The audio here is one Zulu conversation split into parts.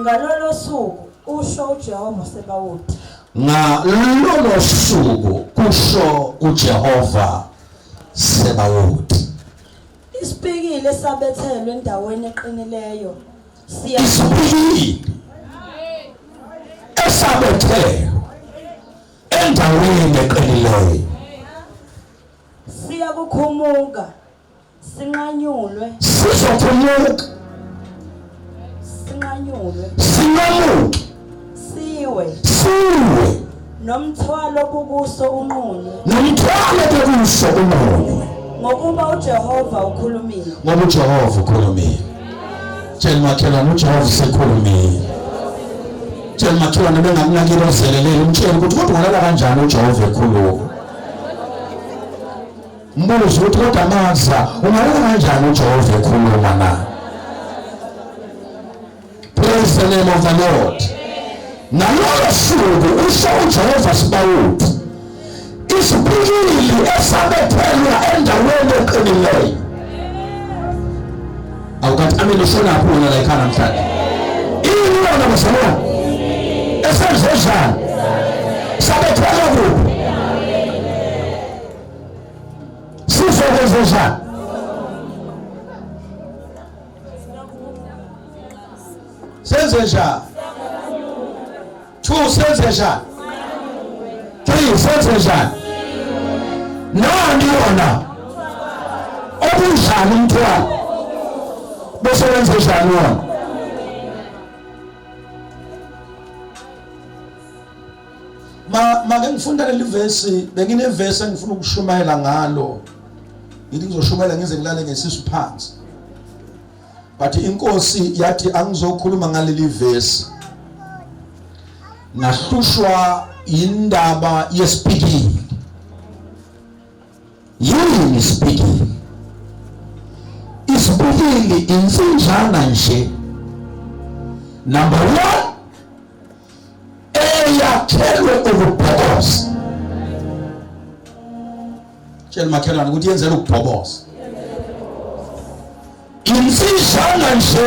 ngalolo suku usho uJehova Sebawothi. Ngalolo suku kusho uJehova Sebawothi. Isipikile sabethelwe endaweni eqinileyo. Isipikile esabethelwe endaweni eqinileyo. Siyakukhumuka sinqanyulwe. Sizokhumuka Sinqanyulwe. sinqamuke Siwe nomthwalo obubuso unqunywe. Nomthwalo obubuso unqunywe. Ngokuba uJehova ukhulumile. Ngoba uJehova ukhulumile. Tshela makhelwane uJehova usekhulumile. Tshela makhelwane bengamnakile ozelelele umtshela ukuthi kodwa ngalala kanjani uJehova ekhuluma. Mbuzo ukuthi kodwa amaza ungalala kanjani uJehova ekhuluma na. Praise the name of the Lord. Ngalolo suku usho uJehova Sebawothi isipikili esabethelwa endaweni eqinileyo. Awukathi amini ushonaphi wena la ekhaya namhlanje? Ini wona basabona esenzejana sabethelwa kuphi? Sizokwenzejana senzejana 2 senzejana 3 senzejana nani wona obunjani umthwalo besebenzejana wona make ngifunda leli verse bengine verse engifuna ukushumayela ngalo ngithi ngizoshumayela ngize ngilale ngesisu phansi but inkosi yathi angizokhuluma ngaleli verse ngahlushwa indaba yesipikili. Yini isipikili? Isipikili insinjana nje number 1 eyakhelwe ukubhoboza. Tshela makhelwane ukuthi yenzela ukubhoboza. Insinjana nje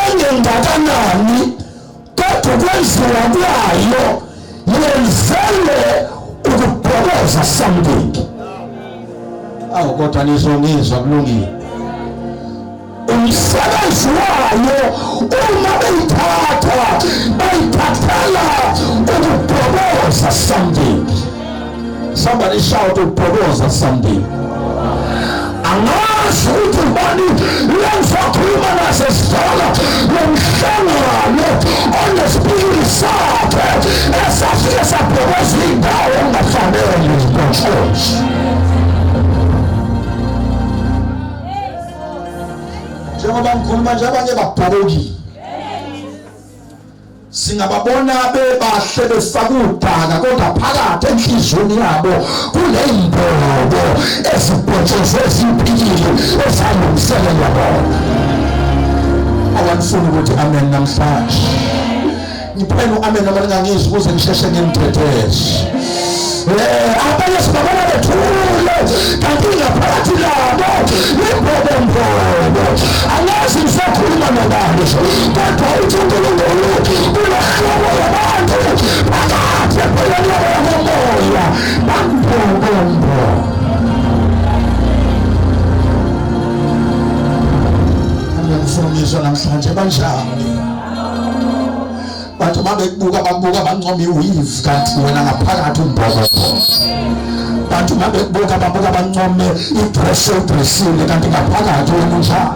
engengakanani kodwa kwenziwa kwayo yenzele ukubhoboza something. Awu kodwa nizongizwa kulungile. Umsebenzi wayo uma bayithathela ukubhoboza something. Somebody shout ukubhoboza something. Angazi ukuthi ubani lenza khuluma nasesithola lomhlangano onesipikili sakhe esafike sabhoboza indawo engafanele zikonhlonzi. Njengoba ngikhuluma nje abanye babhokile. Singababona bebahle befaka udaka kodwa phakathi enhliziyweni yabo kuney'mbobo ezibhotshozwe ezipikile ezalungiselela bona. Awangifuni ukuthi amen namhlanje. Ngiphela u-amen noma ningangizwa ukuze ngisheshe ngimthethe. Abanye sibabona bethule kanti ngaphakathi labo imbobo. Angazi ngisakhuluma nobani kodwa uthi uNkulunkulu unohlobo yabantu phakathi empilweni yabo yomoya bambombo. Angifuna ngizwe namhlanje banjani. Bantu babekubuka babuka bancome uyive kanti wena ngaphakathi umbhobo. Bantu babekubuka babuka bancome idressile kanti ngaphakathi wena unjani.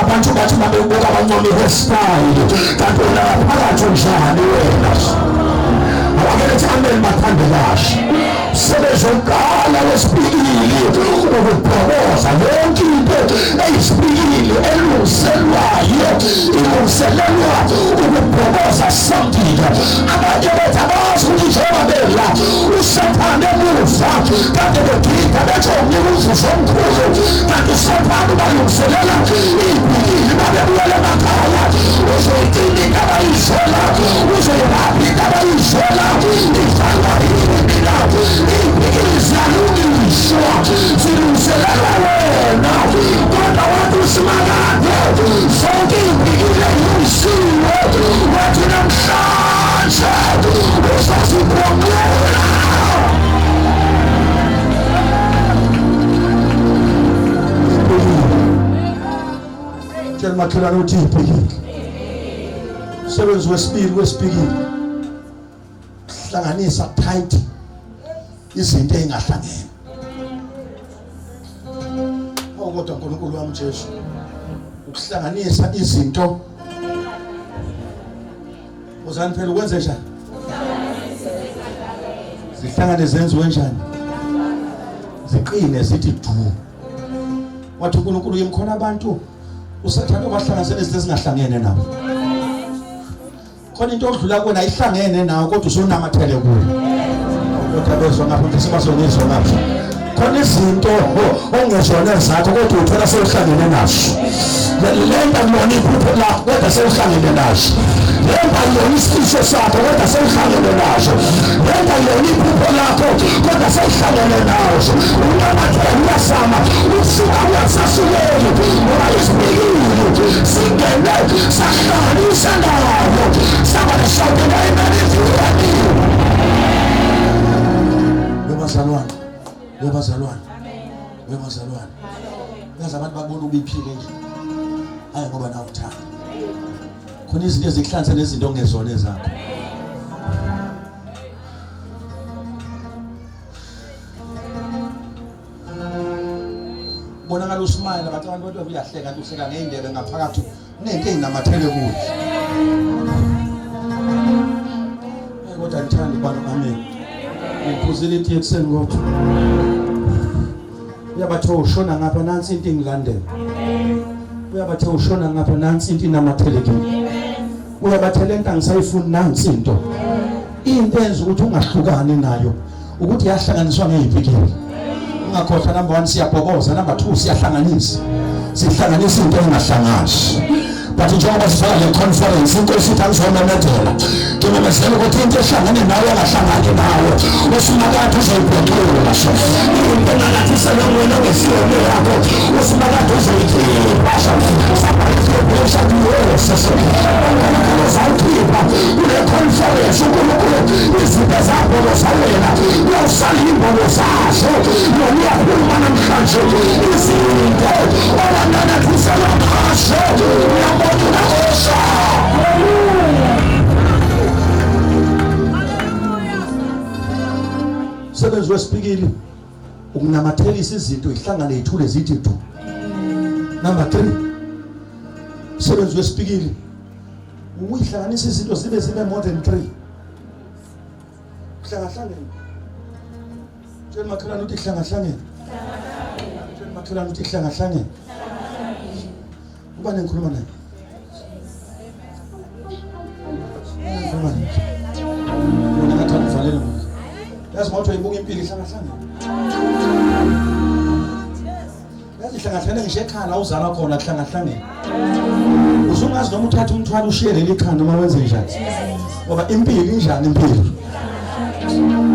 Abantu bathi babekubuka bancome hairstyle kanti wena ngaphakathi unjani wena. Awakelethi amen bathande kahle. Sebezokala lesipikili ukubhoboza yonke into eyisipikili elungiselwayo ilungiselelwa ukubhoboza something. Abanye bethu abazi ukuthi njengoba bela usathane emuva kanti begida bethi omnika umvuzo omkhulu kanti usathane balungiselela iy'pikili babebuyela emakhaya uzoyidinga abayizela uzoyiraphinda abayizela idlalwa yimina iy'pikili ziyalungiswa zilungiselela wena kodwa wathi usimangane zonke iy'pikili ey'lungisiwe makhelwane uthi ibhekile. Umsebenzi wesibili hlanganisa tight izinto ezingahlangene. Kodwa uNkulunkulu wami Jesu ukuhlanganisa izinto uzani phela ukwenze njani? Zihlangane zenziwe njani? Ziqine zithi du. Wathi uNkulunkulu yemkhona abantu usathana bahlanganisele izinto ezingahlangene nabo. Khona into odlula kuwena ayihlangene nawo kodwa usonamathele kuyo. Kodwa bezwe ngapha nje sebazongizwa ngapha. Khona izinto ongezona zakho kodwa uthola sewuhlangene nazo. Lenta lona iphupho lakho kodwa sewuhlangene nazo. Lenta lona isifiso sakho kodwa sewuhlangene nazo. Lenta lona iphupho lakho kodwa sewuhlangene nazo. Unamathele uyasama usuka uyasasukela ngoba isibekile singene sahlanganisa nawo. Somebody shout the name of Jesus. Webazalwane. Webazalwane. Yazi abantu bakubona ubiphile nje. Hayi ngoba nawe uthanda. Khona izinto ezihlanza nezinto ongezona ezakho. Bonakala usmile bathi abantu kodwa uyahleka kanti uhleka ngeindebe ngaphakathi unento ezinamathele kuyo. Kodwa ngithanda ubani amen. Ngiphuzile ithi ekseni kodwa. Uyabathe ushona ngapha nansi into engilandela. Uyabathe ushona ngapha nansi into inamathele kimi. Uyabathe lento angisayifuni nansi into. Into enza ukuthi ungahlukani nayo ukuthi yahlanganiswa ngezipikile. Ungakhohlwa number 1 siyabhokoza, number 2 siyahlanganisa. Sihlanganisa into engahlangani. But njengoba sifaka le conference inkosi ithi angizomemethela ngimemezela ukuthi into ehlangane nawe engahlangani nawe usunakade uzoyibhekela into engathi selongwena ngesiyone yakho usunakade uzoyikhipha sabhayisebesha kuyose uzawukhipha kule conference uNkulunkulu izinto zakho zowena uyawusala imbono zazo noma uyakhuluma namhlanje izinto olandana kuselamazwe Sebenzi wesibili ukunamathelisa izinto ihlangane ithule zithi du. Number 3 sebenzi wesibili uyihlanganisa izinto zibe more than 3. Hlangane Jeni makhelwane uthi hlangane Jeni makhelwane uthi hlangane ubani ngikhuluma naye Wona ngathanda uvalele ngoku. Yazi mawuthi uyibuka impilo ihlangane. Yazi ihlangane ngisho ekhaya uzala khona ihlangane. Usungazi noma uthatha umthwalo ushiye leli khanda uma wenze njani. Ngoba impilo injani impilo.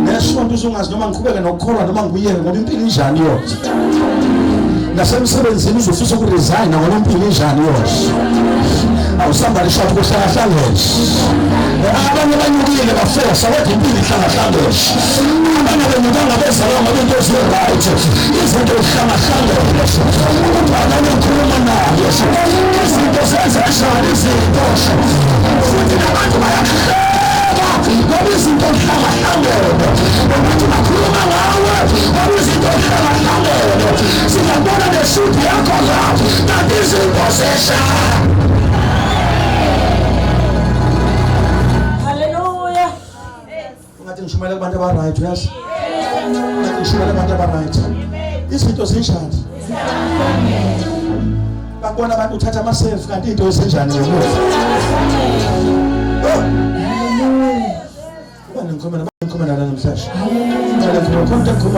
Nesonto usungazi noma ngiqhubeke nokukholwa noma ngiyeke ngoba impilo injani yonke. Nasemsebenzini uzofisa ukuresign ngoba impilo injani yonke. Somebody shout kuhlangane. Abanye banyukile bafesa kodwa impilo ihlangane. Abanye benyukanga bezalwa ngoba into ezirayight. Izinto ihlangane. Ubani ukhuluma naye. Izinto zenza njani izinto. Futhi nabantu bayahleka. Ngoba izinto ihlangane. Abantu bakhuluma ngawe. Ngoba izinto ihlangane. Singabona neshuti yakho la. That is in possession. Ngishumela kubantu abaright yes. Ngishumela kubantu abaright. Izinto zinjani? Bakubona abantu uthatha ama self kanti into esenjani ngemuva. Ubani ngikhuluma namhlanje. Ngikhuluma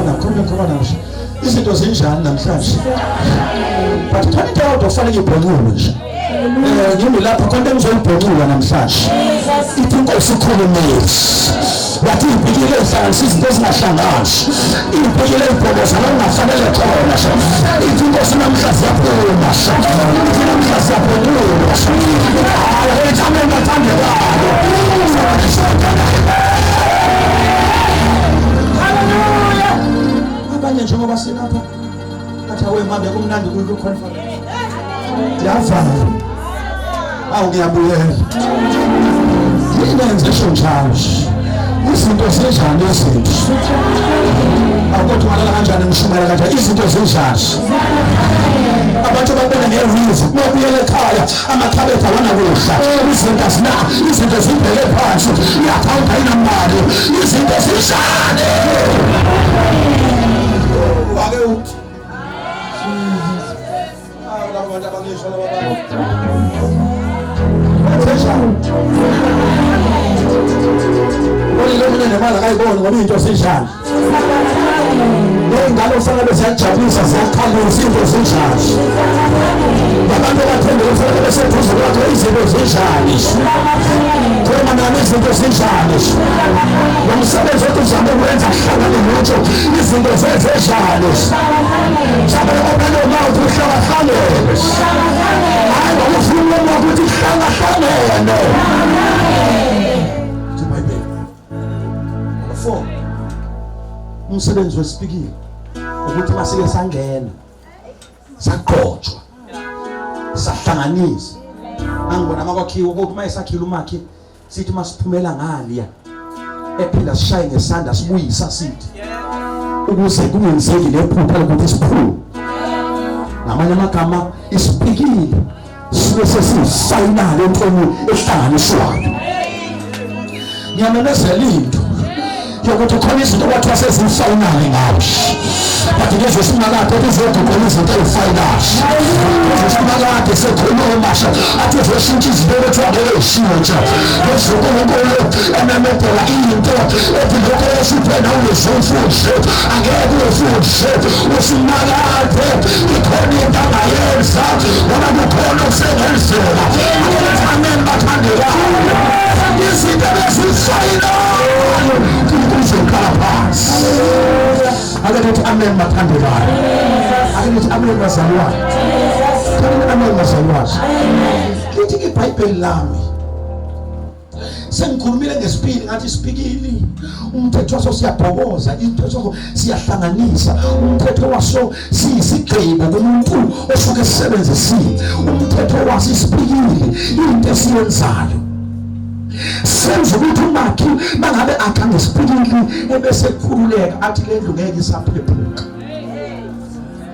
namhlanje. Izinto zinjani namhlanje? But kanti into ofana ngibhonile nje. Ngimi lapha konke ngizoyibhonula namhlanje. Ithi inkosi ikhulumile. Wathi ibhekile ihlanganisa izinto ezingahlangani. Ibhekile ibhokoza longafanele khona. Ithi inkosi namhla siyaphuma. Ithi namhla siyaphumula. Hayi ethame ngathandela. Hallelujah. Abanye njengoba sinapha bathi awe mabe kumnandi kuyo conference. Yavala. Awungiyabuyela. Yini enze njalo? Izinto zinjani izinto? Awukuthi walala kanjani ngishumela kanjani izinto zinjani? Abantu babona ngerufu mobuyela ekhaya amakhabethe awana kudla izinto zibheke phansi iakhawunti ayinamali izinto zinjani? Ake uthi labo bantu abangisho labo Olile nemali akayiboni ngoba into zinjani. Ngalo ufanele siyajabulisa siyakhalisa into zinjani. Abantu bathembele ufanele beseduze kwakhe izinto zinjani. Khona nami izinto zinjani. Nomsebenzi otuzama ukwenza hlangane notsho izinto zinjani. Sabele ngobani mawuthi uhlangahlanele. Hayi ngokufuna ukuthi hlangahlanele. Umsebenzi wesipikile ukuthi masike sangena saqhotshwa sahlanganisa angibona makwakhiwa ukuthi mayesakhila umakhe sithi masiphumela ngaliya ephinda sishaye ngesandla sibuyisa sithi ukuze kungenzeki lephupha lokuthi siphule ngamanye amagama isipikile sibe sesifayinali entweni ehlanganiswayo ngiyamemezela into yokuthi khona izinto kwathiwa sezifayinali ngawo but lezo sinakade ezizokhona izinto ezifayinali sinakade sekhuluma athi zoshintsha izinto bethu angeke ishintshe lezokunkulu ememedela into ethi lokho esiphena uzofundise angeke ufundise usinakade ikhona into angayenza ngoba kukhona okusengenzeka amen bathandekayo izinto ezifayinali kuzokhala phansi akanithi amen bathandekayo akanithi amen bazalwane akanithi amen bazalwane lithi iBhayibheli lami sengikhulumile ngesipili ngathi isipikili umthetho waso siyabhokoza umthetho siyahlanganisa umthetho waso siyisigqibo kumuntu osuke esebenzisile umthetho waso isipikili into esiyenzayo senze ukuthi umakhi mangabe akha ngesipikili ebese kukhululeka athi le ndlu ngeke isaphephuka.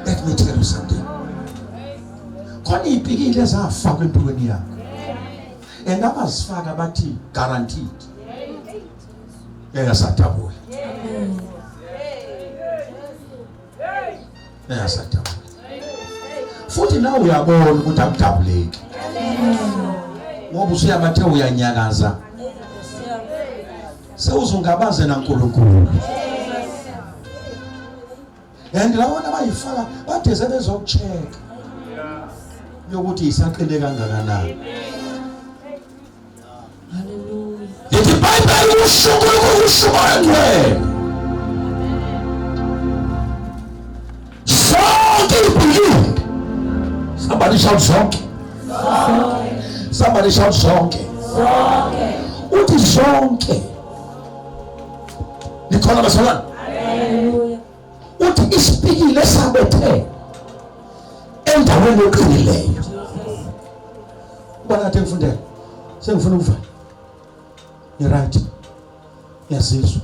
Let me tell you something. Khona ipikili ezafakwa empilweni yakho engabazifaka bathi guaranteed eyasatabula eyasatabula futhi nawe uyabona ukuthi akutabuleki ngoba usuyabathe uyanyakaza sewuzungabaze naNkulunkulu and labona bayifaka badeze bezokucheka yokuthi isaqine kangakanani. Ithi iBhayibheli uShumayeli zonke ibhilidi somebody shout zonke somebody shout zonke uthi zonke nikhona basalwana haleluya uthi isipikile esabethe endaweni eqinileyo ubona ngifundela sengifuna ukuvala ni right yasizwe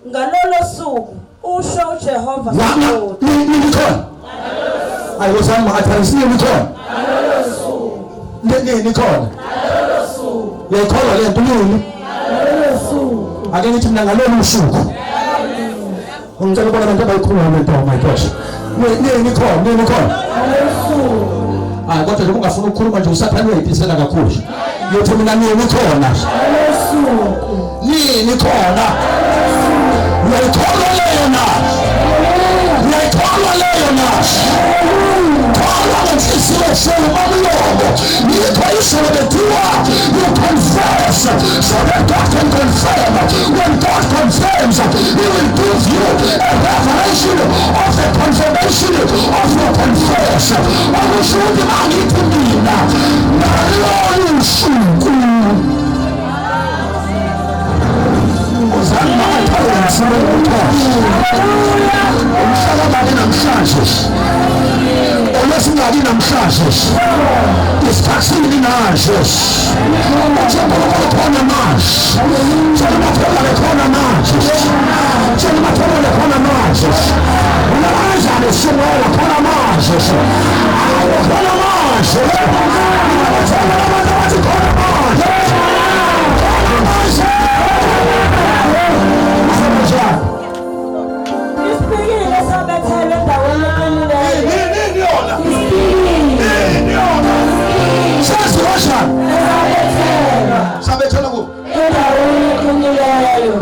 ngalolo suku usho uJehova Sabaoth nikhona ayosama atharisiwe nikhona ngalolo suku nikhona ngalolo suku yakhola le nto yini ngalolo suku ake ngithi mina ngalolo suku ngicela ukubona abantu abayikhuluma le nto my gosh nikhona ngalolo suku kodwa lokho ungafuna ukukhuluma nje usathane uyayiphisela kakhulu yothi mina nikhona nikhona uyayikholwa leyo na uyayikholwa leyo na kholwa ngenhliziyo shela umlomo yikho isho bethiwa you confess so that God can confirm. When God confirms he will give you a revelation of the confirmation of your confession. Akushuthi angithi mina ngalolu suku uzama athawenziwe ukuthi umhlaba namhlanje olesingaki namhlanje isikhathi manches. Njengoba khona manje. Njengoba khona manje. Njengoba khona manje. Unamanje shuwela khona manje. Ayo khona manje. Khona manje. Ispikile sabethele endaweni eqinileyo. Sabethela kuphi? Endaweni eqinileyo.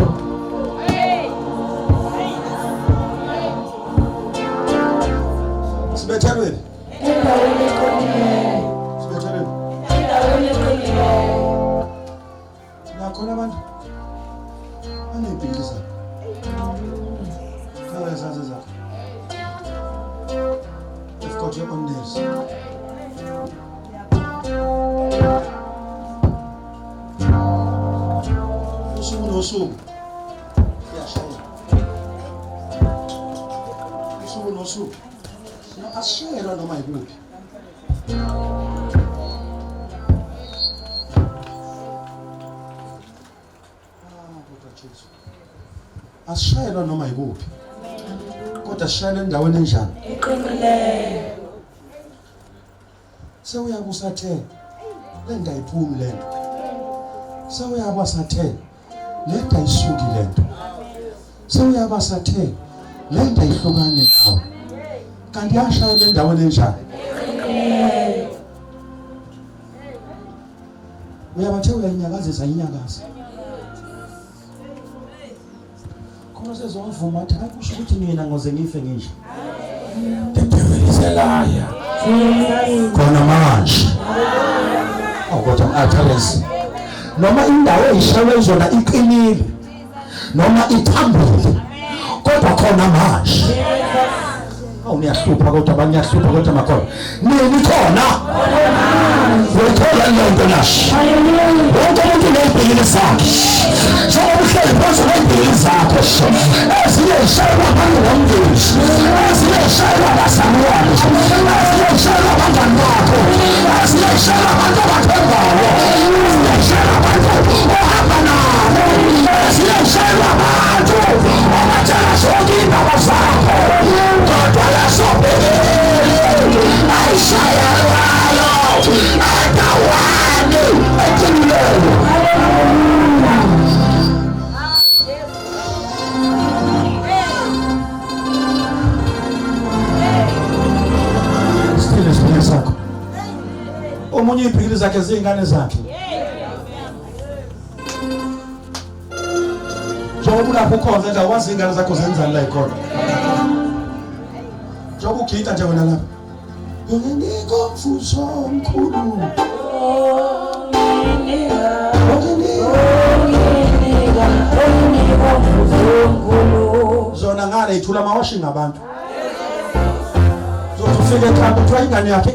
Sibethelwe. Endaweni eqinileyo. Sibethelwe. Endaweni eqinileyo. Nakhona abantu banebhilisa. Kaya zaze zakho. I've got your own nails. Usuku nosuku. Yashaya. Usuku nosuku. Asishayelwa noma yikuphi. Asishayelwa noma yikuphi. Kodwa sishayela endaweni enjani? Eqinileyo. Sewuyabe usathe lento ayiphumi lento. Sewuyabe usathe lento ayisuki lento. Sewuyabe usathe lento ayihlukane nawe. Kanti yashayela endaweni enjani? Eqinileyo. Uyabathe uyayinyakazisa inyakaza. Khona sezomvuma athi akusho ukuthi mina ngoze ngife ngisho. The devil is a liar. Khona manje. Awukodwa utterance. Noma indawo eyishawe izona iqinile. Noma ithambile. Kodwa khona manje. Awuyahlupha kodwa abanyahlupha kodwa makhona. Nini khona? Uyithola lento nashi. Wonke umuntu unezibhekile zakhe. Njengoba uhleli phansi kwezibhekile zakho. Ezinye zishayelwa abantu bomndeni. Ezinye zishayelwa abazalwane. Ezinye zishayelwa abangani bakho. Ezinye zishayelwa abantu abathembayo. Ezinye zishayelwa abantu ohamba nabo. Ezinye zishayelwa abantu abatshela zonke indaba zakho. Kodwa lasobhekile ayishayelwayo endaweni eqinileyo. Stile isibhekile sakho. Omunye ibhekile zakhe ziyingane zakhe. Njengoba ulapho ukhona nje akwazi ingane zakho zenzani la ikhona. Njengoba ugida nje wena lapha. Unginika umfuso omkhulu. Zona ngale ithula amawashing abantu. Zofika ekhaya kuthiwa ingane yakhe.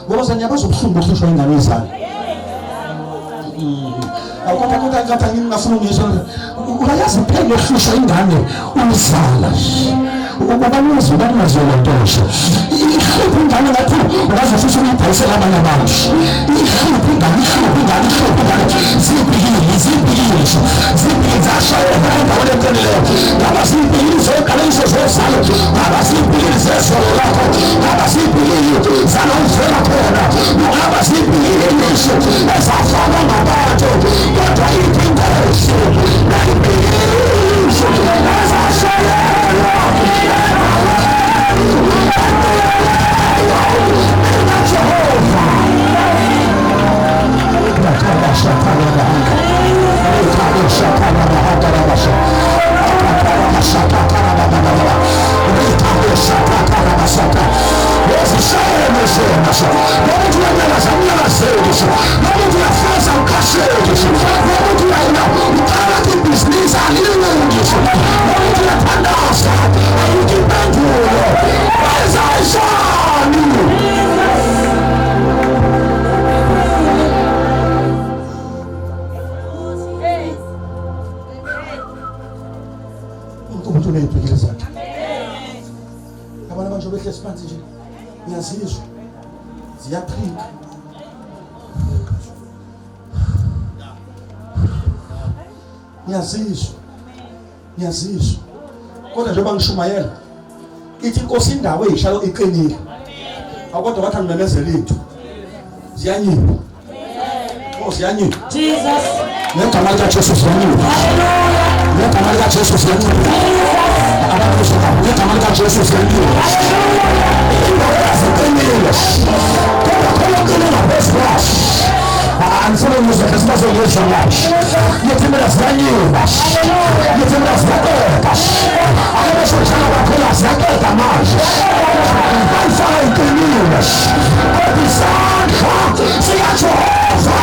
Ngoba nyabazo ubuhlungu bokuhlushwa ingane yezana. Awukho kade ngingafuna ngisho uyayazi iphele ehlushwa ingane umzala. Ubabanizo banazona ntosho. Ihlupha ingane ngathi ungaze futhi uyibhayisela abanye abantu. Ihlupha ingane. Zibhikile zashayela endaweni eqinileyo. Ngaba zibhikile zoqalekiso zozalo. Ngaba zibhikile zezolo lakho. Ngaba zibhikile zalomvela khona. Ngaba zibhikile ngisho ezafana ngabantu. Kodwa iphindezo nayibhikile ezashayela. Business uNkulunkulu uneyibhekile zakhe. Abantu manje behlezi phansi nje ngiyazizwa ziyaqhika. Ngiyazizwa kodwa njengoba ngishumayela ithi inkosi indawo eyishalo iqinile akodwa bathi angimemezela into ziyanyipha. Ziyanyipha Jesus ngegama likaJesu ziyanyipha. Ngegama likaJesu ziyanyipha. Abantu ngegama likaJesu ziyanyipha. Anfuna umuzwa ngesimazolezwa ngashi yethemela ziyanyuka yethemela ziyaqeda abashotshana bakhona ziyaqeda manje ayifaka iqinile isandla sikaJehova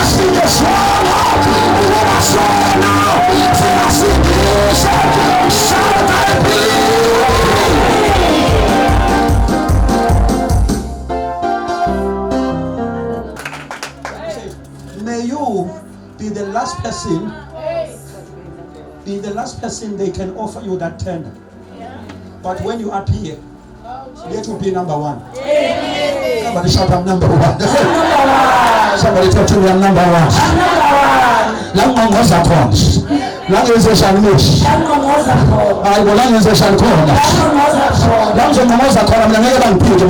asinye sona ukuba sona singasindisa may you be the last person they can offer you that tender. But when you appear, let you be number one. Somebody shout, I'm number one. Somebody talk to me, I'm number one. Langizeshana mishi hayibo langizeshana khona langizonqomoza khona mina ngeke bangiphike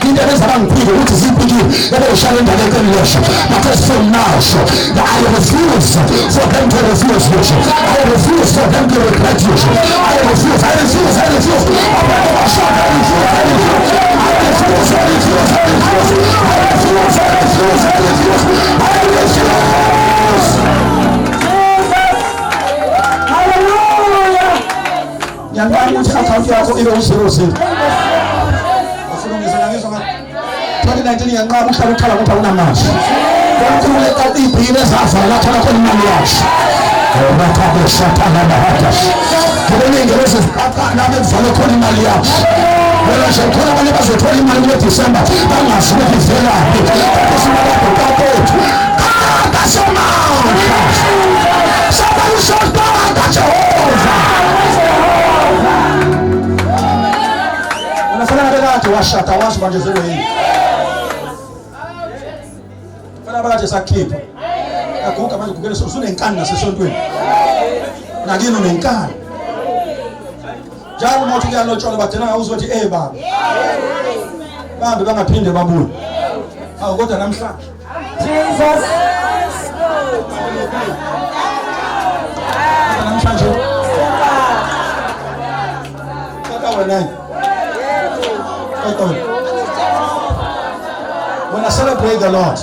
into ebenza bangiphike ukuthi ziphikile ebeyishaya indaba eqinileyo but as from now I refuse for them to refuse you. I refuse for them to regret you. I refuse Yangamu account yakho ibe u00. Ufuna ngizalangizwa ngathi 2019 yanqaba uhlala ukhala ngoba unamandla. Unkulunkulu ekade ibhile zavala lathola khona imali yakhe. Ngakho shathana bahata. Kubeningi lesifaka nami kuvale khona imali yakhe. Wena nje khona abantu bazothola imali ngoDisemba bangazi ukuthi ivela kuphi. Kusimala kokaphethu. Kasoma. Somebody shout out at Jehovah. Unafanya nini washata wasu manje zile hii? Fana bakaje sakhipha. Akuka manje kugele sosune inkani nasesontweni. Nakini unenkani. Njalo mothi kuyalotshola badena awuzothi baba. Bambe bangaphinde babuye. Awu kodwa namhlanje Jesus namhlanje when I celebrate the Lord,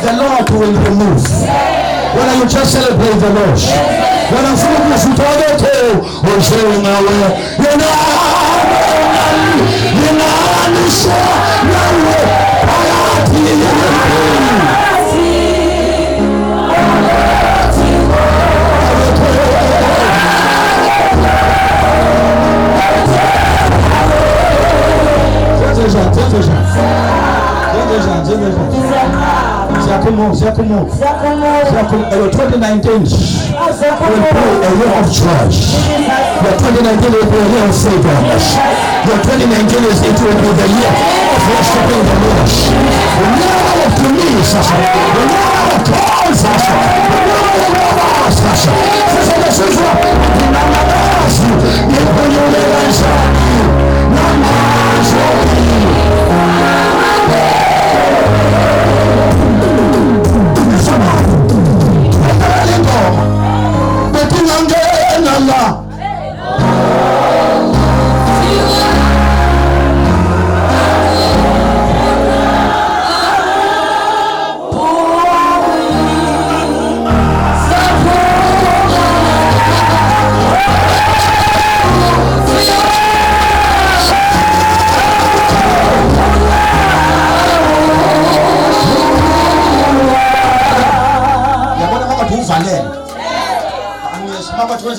the Lord will remove. When you just celebrate the Lord, when I'm full of you sharing our way, Siakumo. 2019 will be a year of joy. Your 2019 will be a year of favor. Your 2019 will be the year of worshiping the Lord. The year of release, the year of calls, the year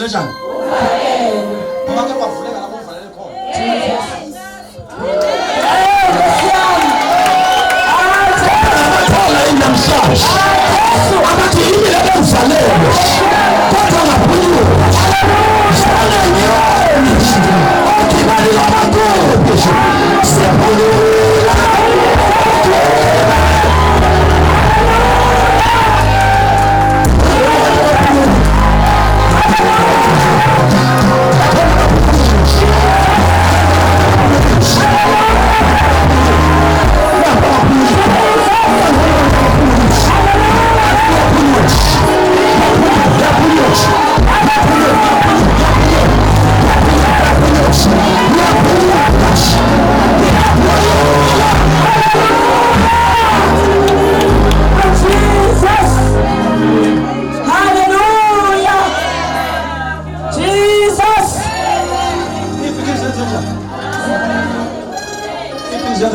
Jesus.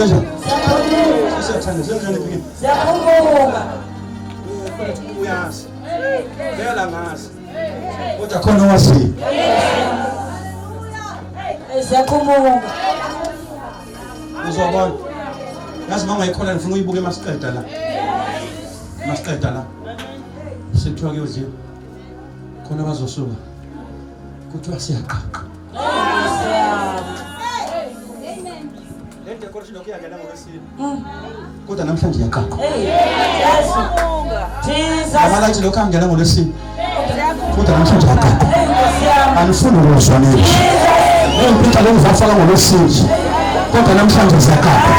kanjani? Siyakhuluma. Siyathanda senjani phikini? Siyakhuluma. Uyazi. Vela ngazi. Kodwa khona wazi. Siyakhuluma. Uzobona. Yazi mangayikhola ngifuna uyibuke emasiqeda la. Masiqeda la. Sikuthiwa ke uziwe. Khona bazosuka. Kuthiwa siyaqaqa. Decoration okuyangena ngolwesine. Kodwa namhlanje iyaqaqa. Jesus. Amalathi lokho angena ngolwesine. Kodwa namhlanje iyaqaqa. Anifuni ukuzwa nini. Ngempela lokuzafaka ngolwesine. Kodwa namhlanje ziyaqaqa.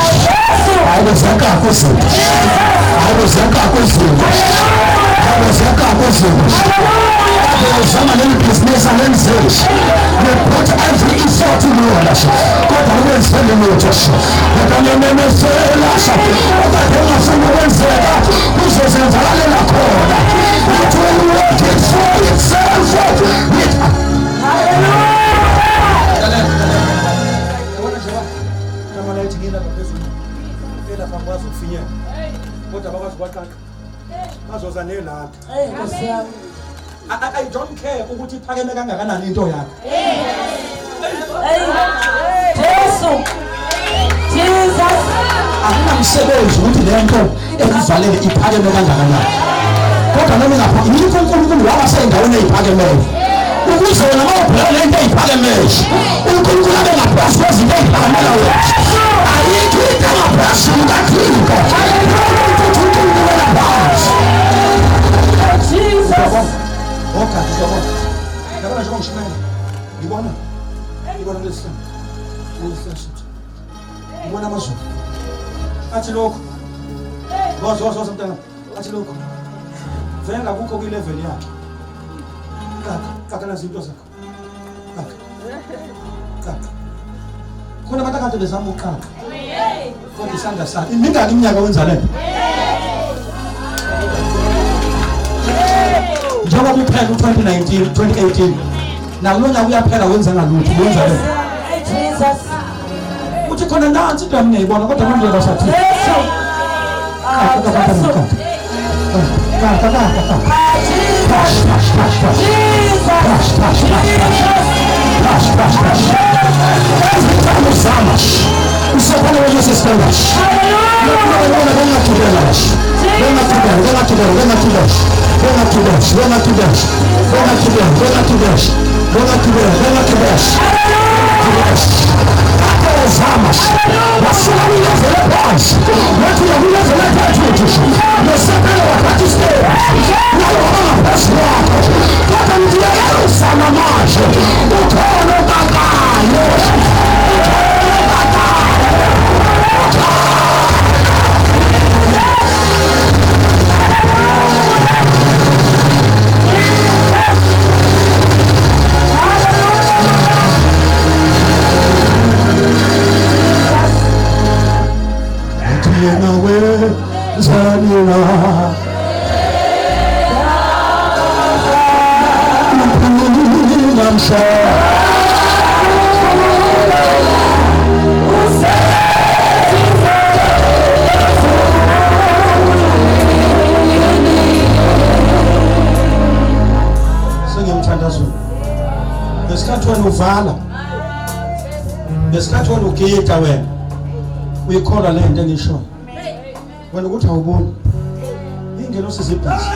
Hayi ziyaqaqa izinto. Hayi ziyaqaqa izinto. Hayi ziyaqaqa izinto. Uzama leli business alenzeshi. Put every effort in your kodwa ukwenzele lutho. Kodwa nememezela kodwa ngiyafuna ukwenzeka kuzozenzakalela khona. It will work it for itself. Hallelujah. Yabona nje kama layithi ngila phezulu. Phela bakwazi ukufinyela. Kodwa bakwazi kwaqaqa. Bazoza nelapha. Nkosi yami. I don't care ukuthi iphakeme kangakanani into yakho. Jesu. Jesus. Akunamsebenzi ukuthi le nto ekuvalele iphakeme kangakanani. Kodwa noma ngapha yikho uNkulunkulu wabasendaweni eziphakemeyo. Ukuze wena mawubheka le nto eziphakemeyo. uNkulunkulu abe ngaphansi kwezinto eziphakemela wena. Ayikho into engaphansi kukaThixo. uNkulunkulu ngaphansi. Jesus. Okay, ngiyabona. Yabona nje ngishimela. Ngibona. Ngibona lesihamba. Ngibona amazulu. Athi lokho. Woza mntana. Athi lokho. Vela kukho kwi level yakhe. Kaka nazo into zakho. Kaka. Khona abantu akade bezama uqaka. Kodwa isandla sakhe. Imingaki iminyaka wenza lento? Njengoba kuphela u2019, 2018. Nakulona uyaphela wenza ngalutho, wenza lento. Jesus. Uthi khona nansi into ngiyayibona kodwa manje basathi. Jesu. Ngesikhathi wena uvala. Ngesikhathi wena ugida wena. Uyikhola le nto engishoyo. Wena ukuthi awuboni. Ingelo sizibhisi.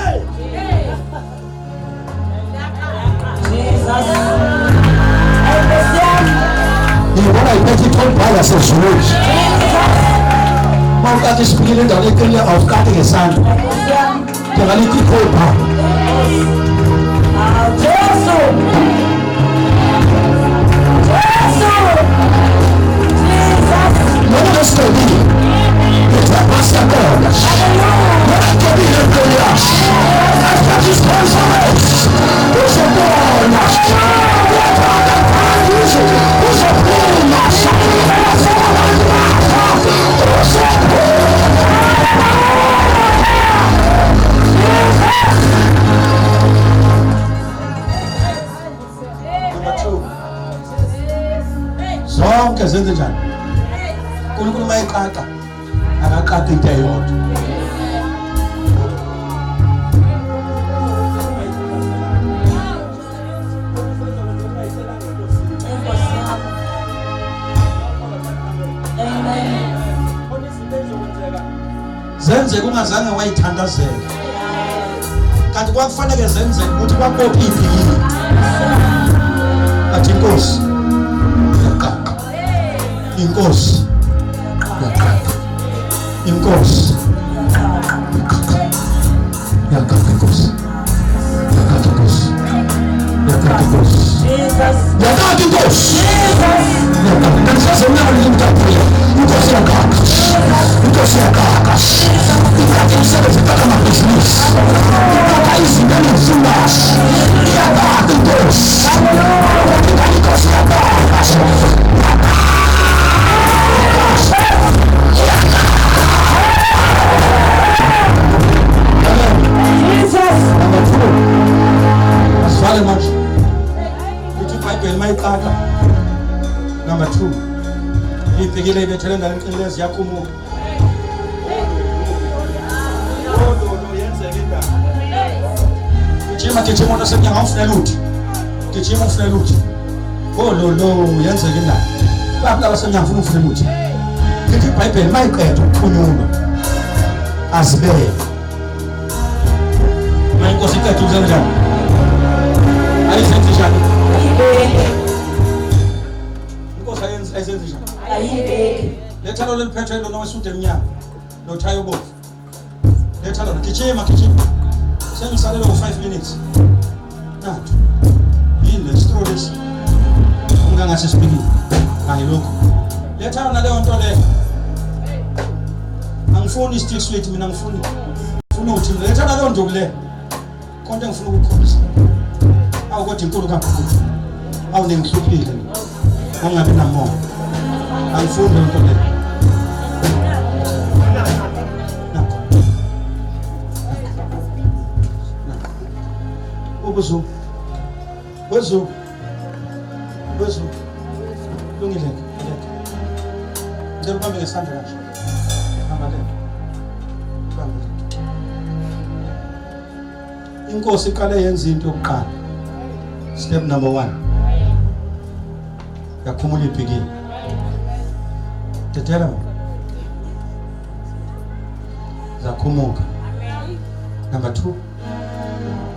Jesus. Ngibona iphethe iphobhala sezulu. Mawukade isiphikile endaweni eqinile awukade ngesandla. Ngalithi iphobhala. Jesu. Noma lesikobile. Ngiyapasa kona. Ngiyakubile kona. After this conference, uzobona. Uyathanda phansi. Uzophuma. Zonke zenze njani? uNkulunkulu mayeqaqa akaqaqi into eyodwa. Zenze kungazange wayithandazela kanti kwakufanele zenzeke ukuthi kwabopha iphikile athi inkosi yaqaqa inkosi yaqaqa inkosi yaqaqa inkosi yaqaqa inkosi yaqaqa inkosi yaqaqa inkosi yaqaqa kanisa mnalo limtaphuya inkosi yaqaqa inkosi yaqaqa ikati umsebenzi kaka mabhizinisi ikaka izinto ezifundayo yaqaqa inkosi inkosi yaqaqa asivale manje ithi iBhayibheli mayiqaqa. Number 2 ibhekile ibethele ndala inqilezi yakhumuka gijima umuntu osemnyanga ufuna lutho gijima ufuna lutho yenzeka indaba abantu abasemnyanga ufuna lutho ithi iBhayibheli mayiqeda ukuphunyulwa azibeke mayinkosi iqeda ukuzenjani ayisenze njani inkosi ayisenze njani ayibeke letha lo liphethe lo nowesude emnyama nothayo bovu letha lo gijima sengisalele u5 minutes nathi yini stories ungangase sibiki hayi lokho letha yona leyo nto leyo angifuni stick sweet mina ngifuna uthi letha leyo nto kule konke ngifuna ukukhombisa awukodwa inkulu kakhulu awunengihluphile ungabi namoya angifuni leyo nto leyo Wezo lungile ngicela ubambe ngesandla kahle hamba le bambe inkosi iqale yenza into yokuqala step number 1 yakhumula ibhikini tetela zakhumuka number 2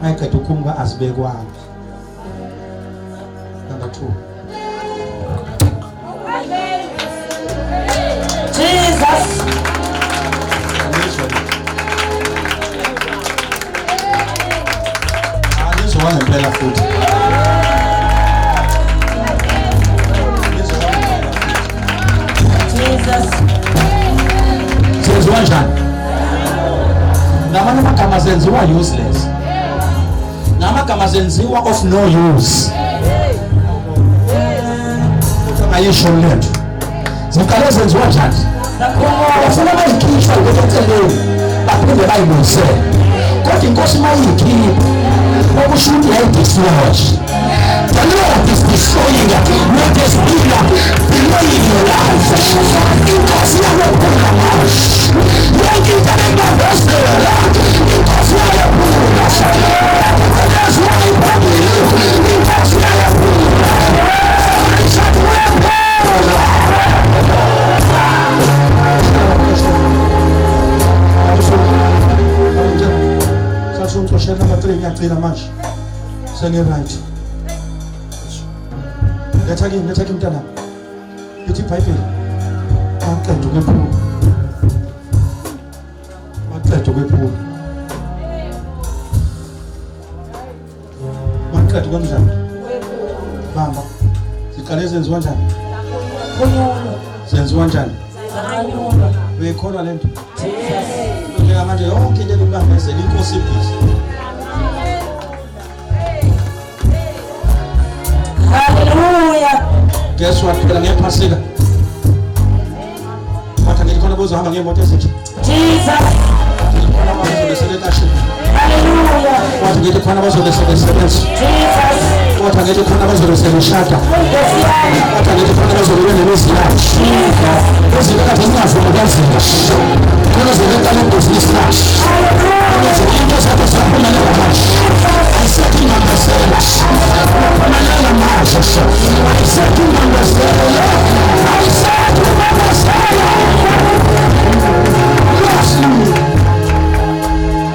ayikade ukhumuka azibekwanga number 2 Jesus alizwana impela futhi Jesus senziwa njani namanye amagama senziwa useless namagama senziwa of no use ayisho lethu ziqale senziwa njani bafuna bayikhishwa ngokuceleni baphinde bayilungise kodwa inkosi mayikhipha okusho ukuthi yayidisloge the Lord is destroying what is below your life inkosi yakuphula yonke into engabosela inkosi yakuphula that's why inkosi yakuphula Sasumtoshela matrenya ngicela manje senge right letha kimi mntana ithi iBhayibheli maqedwe kwephula maqedwe kanjani bamba ziqale zenziwa njani zenziwa njani uyikholwa lento njenga manje yonke into ebambezela inkosi ibhizi haleluya guess what phela ngephasika wathi ngikhona bozohamba ngemoto ezinje Jesus ngikhona bazobeseleka shi haleluya wathi ngithi khona bazobeseleka Jesus wathi Kata ngithi khona bazolesela ushada. Kata ngithi khona bazolwe nemizilalo. Izinto kade zingavuma kanzima. Khona zolenza lebhizinisi lakho. Khona zolinto zakho zaphumelela manje. Ayisethi ngambasela. Uphumelela manje. Ayisethi ngambasela. Ayisethi ngambasela.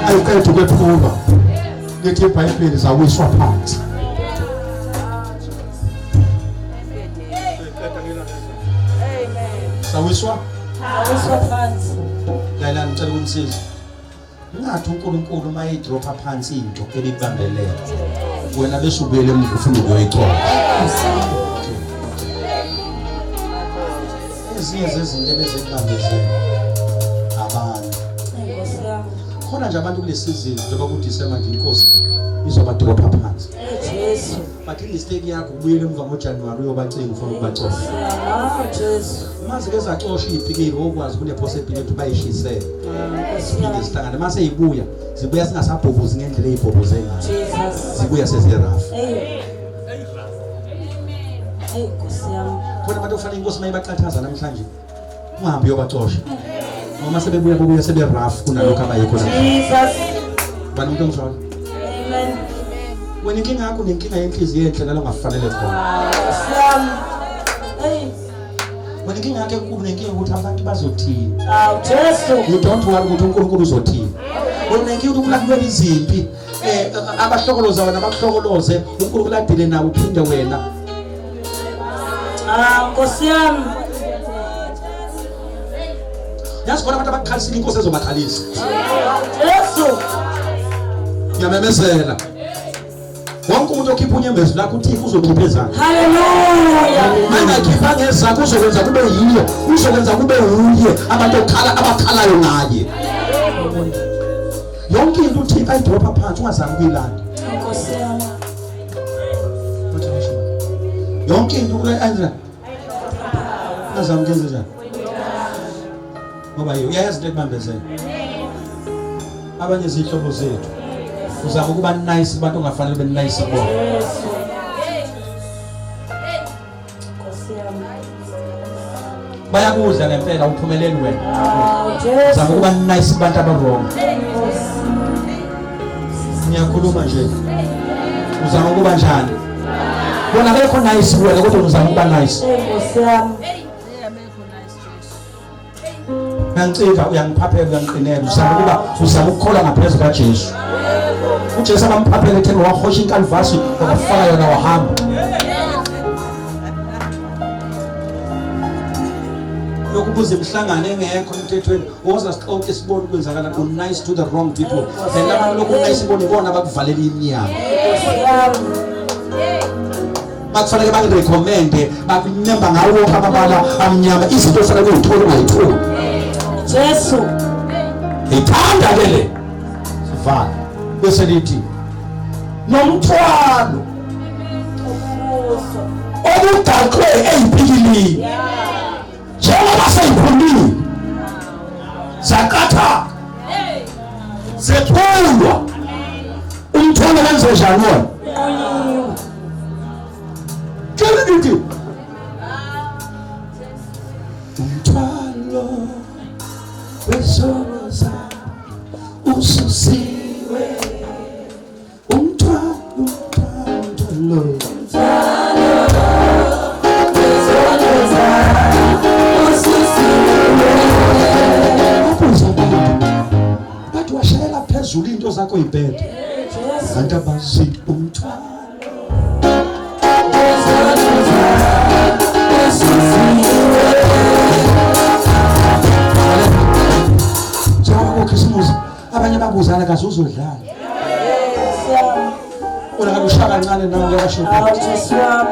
Ayiqeda ukwephulwa. Lithi iBhayibheli zawiswa phansi. Zawiswa phansi. Layilani ngicela ukunisiza. Ngathi uNkulunkulu mayidropha phansi into elibambelele. Wena bese ubuyele emuva ufuna ukuyoyicola. Ezinye zezinto ebezibambezele abantu. Khona nje abantu kulesizini njengoba kuDisemba nje inkosi izobadropha phansi. Jesu. But imistake yakho ubuyele emuva ngoJanuary uyobacinga ufuna ukubacola. Jesu. Maze ke zacosha iphikile okwazi kune possibility bayishisele. Sihlangane mase ibuya zibuya singasabhobozi ngendlela ezibhoboze ngayo. Jesus. Zibuya sezirafu. Amen. Khona abantu ofanele inkosi mayibaxhathaza namhlanje ungahambi uyobacosha. Noma sebebuya bobuya seberafu kunalokho abayikho la. Jesus. Bani umuntu omshaya? Amen. Wena inkinga yakho nenkinga yenhliziyo enhle nalo ngafanele khona. Hey. Wena inkinga yakho enkulu nenkinga ukuthi abantu bazothini. Jesu. You don't worry ukuthi uNkulunkulu uzothini. Wena inkinga ukuthi kulakubeka izimpi abahlokoloza wena abakuhlokoloze uNkulunkulu adile nawe uphinde wena. Nkosi yami. Yazi khona abantu abakhalisa inkosi ezobathalisa. Jesu. Ngiyamemezela. Wonke umuntu okhipha unyembezi lakho uThixo uzokhipha ezakhe. Hallelujah. Mangakhipha ngezakhe uzokwenza kube yiyo, uzokwenza kube uye abantu abakhalayo ngaye. Yonke into uThixo ayidropha phansi ungazami ukuyilanda. Nkosi yami. Yonke into kule enza ungazami ukwenza njani? Ngoba uyayazi into ekubambezela. Abanye izihlobo zethu uzama ukuba nice abantu ongafanele ube nice kubona. Bayakudla ngempela uphumelele wena. Uzama ukuba nice abantu abarong. Ngiyakhuluma nje. Uzama ukuba njani? Bona bekho nice wena kodwa uzama ukuba nice. Ngicika uyangiphaphela uyangiqinela uzama ukukhola ngaphezulu kaJesu. uJesu abamphaphela etheni wahosha inkalvasi wakafaka yona wahamba. Yokubuze imhlangano engekho emthethweni woza sixoxe sibone ukwenzakala ku nice to the wrong people. Nalabo lokhu nice ibone bona abakuvalela iminyango. Bakufanele bakurecommende bakunemba ngawo amabala amnyama izinto ofanele uyithole ungayitholi. Jesu. Ithanda lele. Sivala. Bese lithi nomthwalo obudalwe ezimpilini. Njengoba seyikhulile. Zakatha. Zephulwa. Umthwalo wenze njani wona? Kelithi. Umthwalo wesoza ususiwe umthwalo wesoza ususiwe bathi washayela phezulu into zakho ibhede kanti abazi umthwalo abanye babuzana kaze uzodlala. Una kakushaka kancane nawe ngiyasho. Jesu wami.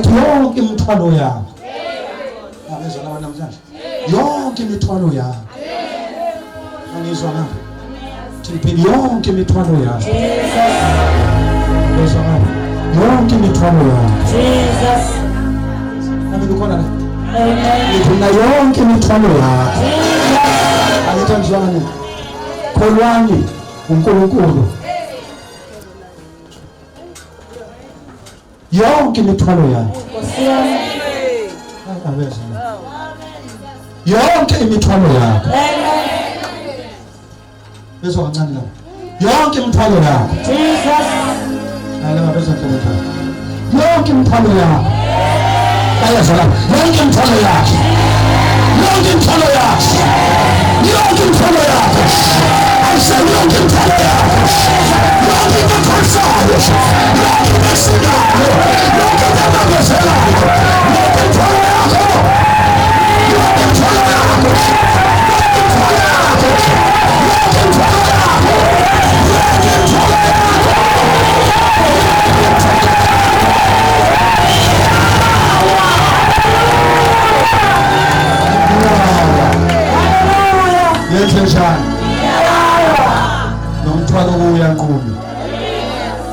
Yonke imithwalo yakho. Abezwa lawa namhlanje. Yonke imithwalo yakho. Angizwa ngapha. Thina Siphini yonke imithwalo yakho. Jesus. Yonke imithwalo yakho. Jesus. Nami ukhona la. Amen. Ngithina yonke imithwalo yakho. Angithandizwani. Kholwani uNkulunkulu. Yonke imithwalo yakho. Abeza. Yonke imithwalo yakho. Bese kancane la. Yonke imithwalo yakho. Jesus. Alama bese kancane. Yonke imithwalo yakho. Ayazala. Yonke imithwalo yakho. Yonke imithwalo yakho. Yonke imithwalo yakho. Ayisho yonke imithwalo yakho. Yonke imithwalo yakho. Yonke imithwalo yakho.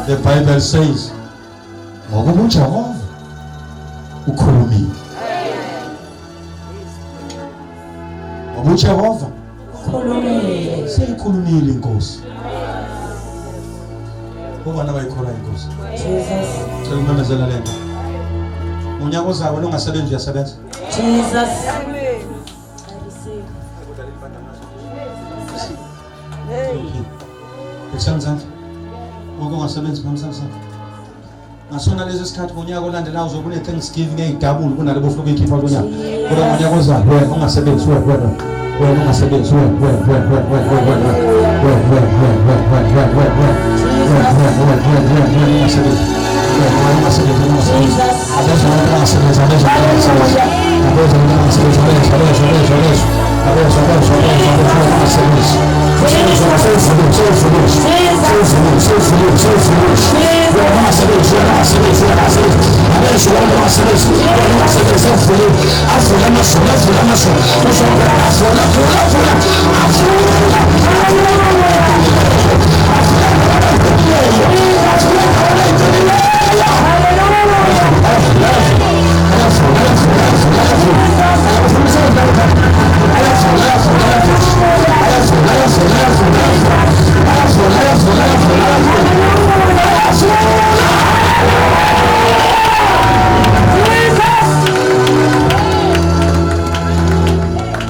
The Bible says, ngoba uJehova ukhulumile. Ngoba uJehova ukhulumile. Seyikhulumile inkosi. Ubani abayikhola inkosi? Jesus. Sekumemezela lento. Unyaka ozayo ungasebenzi uyasebenza. Jesus. Eksanzana. Ngoba ungasebenzi phambi ngasona lezi sikhathi ngonyaka olandelayo uzoba une Thanksgiving eyidabula kunalabo futhi bekhipha lo nyaka. Kodwa ngonyaka ozayo wena ungasebenzi wena ungasebenzi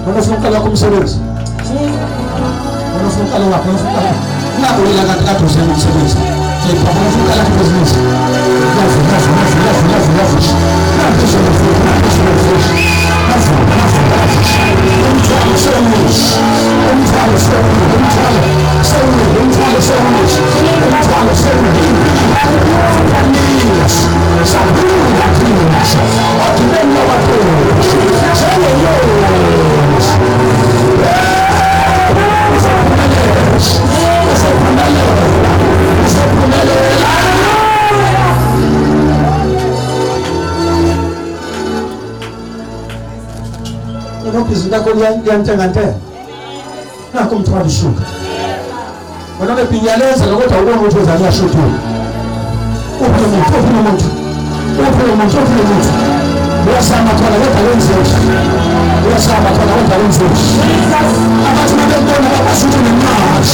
Unafungala kumsebenzi. Unafungala wapi? Unafungala. Nako ila katikati usemsebenzi. Unafungala kumsebenzi. Izinto kuyantenga nakho umthwalo ishuka wena bepinyaleza lokho awubona ukuthi uzalwa shuthula umuntu uyasama khona kodwa wenzeka uyasama khona kodwa wenzeka abantu babebona babashuthi nemali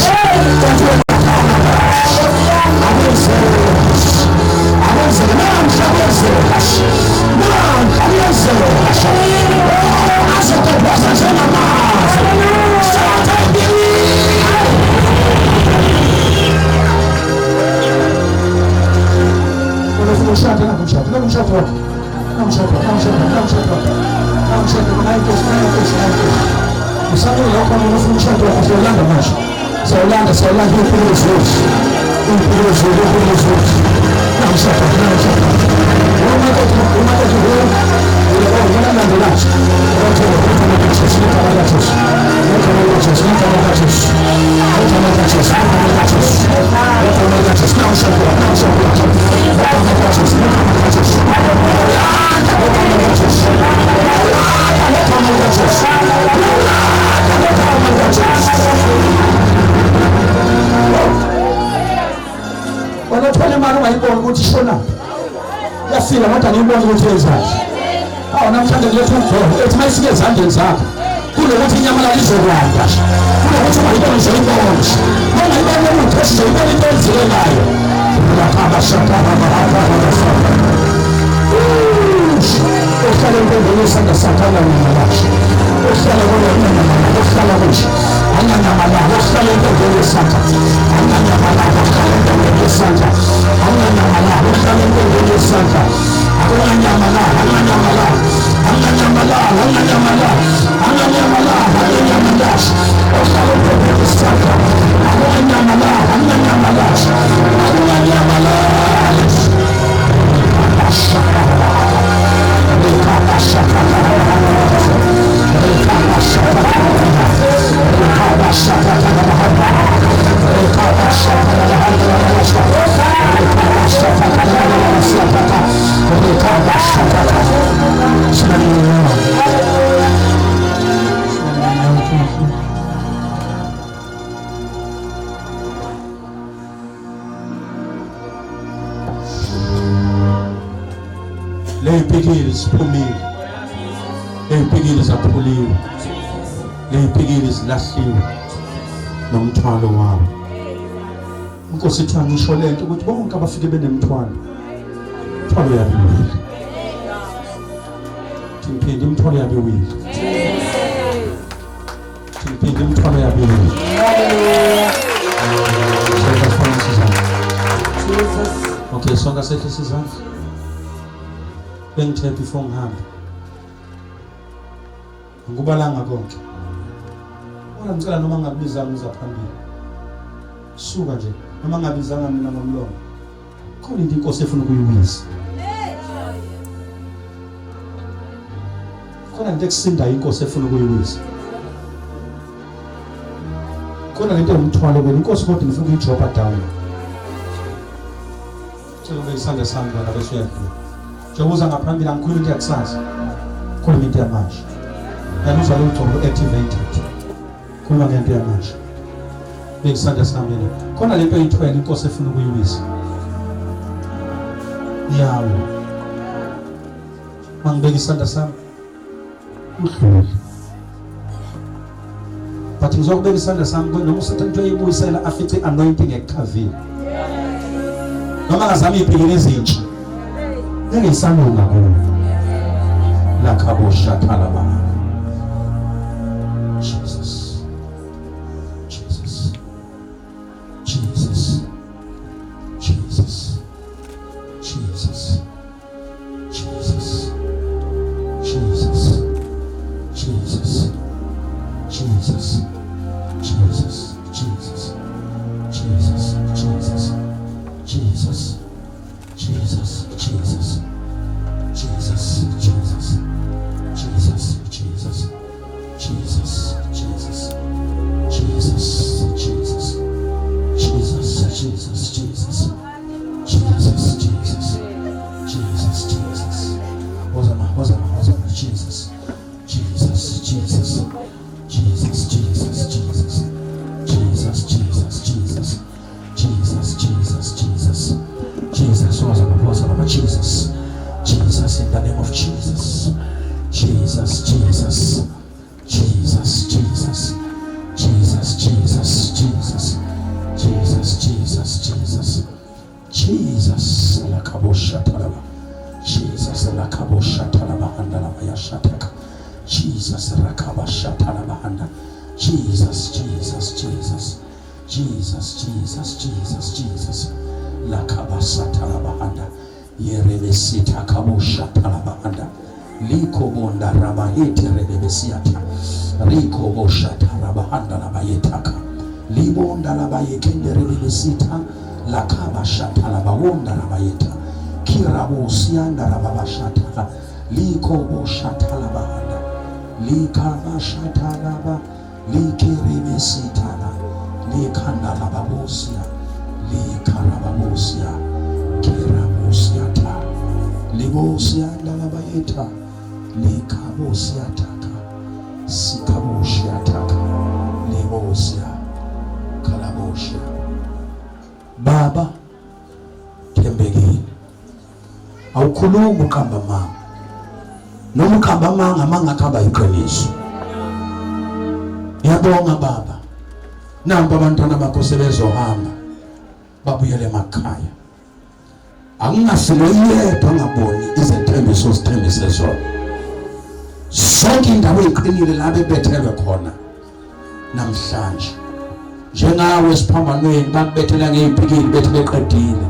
Wena uthwele imali ungayiboni ukuthi ishona. Yafika kodwa ngiyibona ukuthi yenzayo. Namhlanje lethu ukhona ethi mayifike ezandleni zakho kunokuthi inyama lakho izokwanda. Kunokuthi ungayiboni nje inkomo. Noma ibona ukuthi esizoyibona into enzile nayo. Ohlala empondweni esanda sathana ngamalahle. Ohlala konanyamala, ohlala konje. Anyanyamala, ohlala empondweni esanda. Anyanyamala, ohlala empondweni esanda. Anyanyamala, ohlala empondweni esanda. Anyanyamala, anyanyamala. Anyanyamala, anyanyamala. Anyanyamala, anyanyamala. Ohlala empondweni esanda. Anyanyamala, anyanyamala. Anyanyamala. Ley'mpikili ziphumile, ley'mpikili zaphuliwe, ley'mpikili zilahliwe nomthwalo wabo. Inkosi ithi ngisho lento ukuthi bonke abafike benemthwalo, umthwalo yabe uwile. Ngimphinde umthwalo yabe uwile. Ngimphinde umthwalo yabe uwile. Okay, sonke sehlisa izandla. Bengithe before ngihamba. Ngikubalanga konke. Wona ngicela noma ngabizanga uzaphambili. Suka nje noma ngabizanga mina ngomlomo. Khona into inkosi efuna ukuyiwisa. Khona into ekusinda inkosi efuna ukuyiwisa. Khona into umthwalo wena inkosi kodwa ifuna ukuyijoba down. Cela isandla sami bana bese uyadlula. Njengoba ngaphambili angikhulumi into yakusasa. Khuluma into yamanje. Yaluzwa lo mthombo activated. Khuluma ngento yamanje. Besandla sami yena. Khona lento eyithwele inkosi efuna ukuyiwisa. Yawo. Mangibeka isandla sami. Udlule. But ngizokubeka isandla sami noma usathi into eyibuyisela afice anointing ekhavile. Noma ngazama iphikile ezintsha. Ngiyisalunga kulo. La kabosha talaba. Jesus. Jesus. Jesus. Jesus. Jesus. Jesus. Jesus. Jesus. Jesus. Jesus. Jesus. Jesus. Jesus. Jesus. Jesus, Jesus, Jesus, Jesus, Jesus, Jesus, Jesus, Jesus, Jesus, Jesus, Jesus, Jesus, Jesus, Jesus, Jesus, Jesus, Jesus. Hosanna, Jesus, Jesus, Jesus, Jesus, Jesus, Jesus, Jesus, Jesus, Jesus, Jesus, Jesus, Jesus. Jesus, Jesus, Jesus, in the name of Jesus, Jesus, Jesus, Jesus, Jesus, Jesus, Jesus, Jesus, Jesus, Jesus, Jesus, Jesus, la kabosha talaba, Jesus, la kabosha talaba handa la mayashataka, Jesus, la kabosha talaba handa, Jesus, Jesus, Jesus, Jesus, Jesus, Jesus, Jesus. La kabasa talabahanda yerebesita kabusha talabahanda liko bonda rabahete rebesiata riko bosha talabahanda labayetaka libonda labayekende rebesita la kabasha talabahonda labayeta kirabusianda lababashata liko bosha talabahanda likabasha talaba likerebesita likanda lababusia Likarababusia, Kirabusiata, Libosia, Lalabayeta, Likabosiataka, Sikabosiataka, Libosia, Kalabosia. Baba, awukhuluma uqamba amanga noma uqamba amanga mangakhamba iqiniso. Ngiyabonga baba, namba abantwana bakho sebezohamba babuyele emakhaya. Akungasilo yedwa angaboni izethembiso sithembise zona. Sonke indawo eqinile la bebethelwe khona namhlanje. Njengawe esiphambanweni bakubethela ngezipikili bethi beqedile.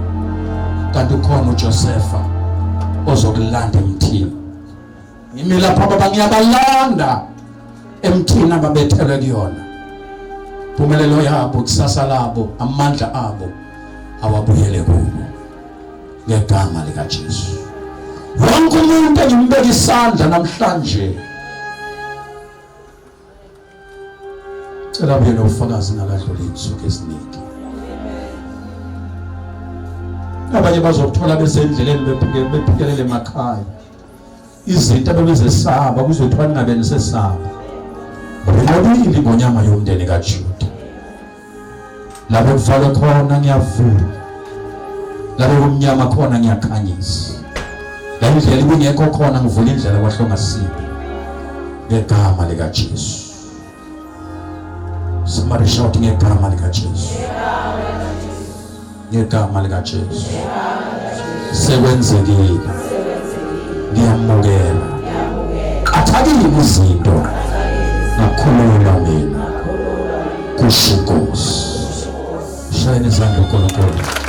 Kanti ukhona uJosepha ozokulanda emthini. Ngimi lapha baba ngiyabalanda emthini ababethelwe kuyona. Impumelelo yabo, kusasa labo, amandla abo awabuyele kubo ngegama likaJesu. Wonke umuntu engimbeka isandla namhlanje cela ube nofakazi nakadlula insuku eziningi. Abanye bazothola besendleleni bephikelele emakhaya izinto abebezesaba kuzothiwa ningabe nisesaba. Ngobili ngonyama yomndeni kaJuda. Lapho kuvalwe khona ngiyavula, lapho kumnyama khona ngiyakhanyisa, la indlela ibingekho khona ngivula indlela kwahlonga sibi ngegama likaJesu. Somebody shout ngegama likaJesu, ngegama likaJesu. Sekwenzekile, ngiyamukela qathakile izinto ngakhulula mina kusho Inkosi. Shayini izandla uNkulunkulu.